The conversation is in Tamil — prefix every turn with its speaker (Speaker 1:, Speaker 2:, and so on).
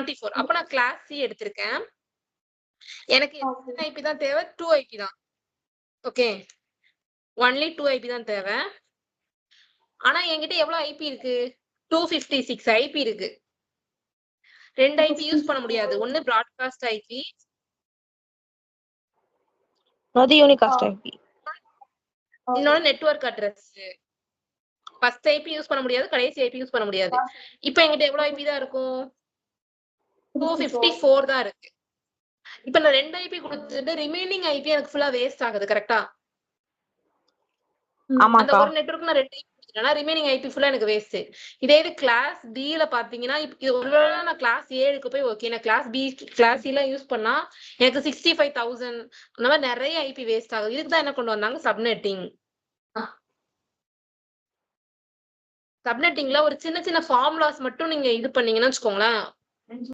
Speaker 1: 24. அப்ப நான் கிளாஸ் சி எடுத்திருக்கேன். எனக்கு எத்தனை ஐபி தான் தேவை? 2 ஐபி தான். ஓகே, ஒன்லி 2 ஐபி தான் தேவை. ஆனா என்கிட்ட எவ்வளவு ஐபி இருக்கு? 256 ஐபி இருக்கு. 2 ஐபி யூஸ் பண்ண முடியாது. ஒன்னு பிராட்காஸ்ட் ஐபி,
Speaker 2: அது யூனிகாஸ்ட் ஐபி,
Speaker 1: இன்னொன்னு network address. First IP use பண்ண முடியாது, கடைசி ஐபி யூஸ் பண்ண முடியாது. இப்போ என்கிட்ட எவ்வளவு ஐபி தான் இருக்கும்? 254 தான் இருக்கு. இப்ப நான் 2 ஐபி கொடுத்துட்டு ரிமைனிங் ஐபி எனக்கு ஃபுல்லா வேஸ்ட் ஆகுது. கரெக்ட்டா? அந்த
Speaker 2: ஆமாக்கா.
Speaker 1: ஒரு நெட்வொர்க் நான் 2 ஐபி கொடுத்துட்டேன்னா ரிமைனிங் ஐபி ஃபுல்லா எனக்கு வேஸ்ட். இதே இது கிளாஸ் டி ல பாத்தீங்கன்னா இது ஒருவேளை நான் கிளாஸ் ஏக்கு போய் ஓகே, நான் கிளாஸ் பி கிளாஸ் சி ல யூஸ் பண்ணா எனக்கு 65,000 அந்த மாதிரி நிறைய ஐபி வேஸ்ட் ஆகுது. இதுக்கு தான் என்ன கொண்டு வந்தாங்க? சப்நெட்டிங். சப்நெட்டிங்ல ஒரு சின்ன சின்ன ஃபார்முலாஸ் மட்டும் நீங்க இது பண்ணீங்கன்னு வச்சுக்கோங்களேன்,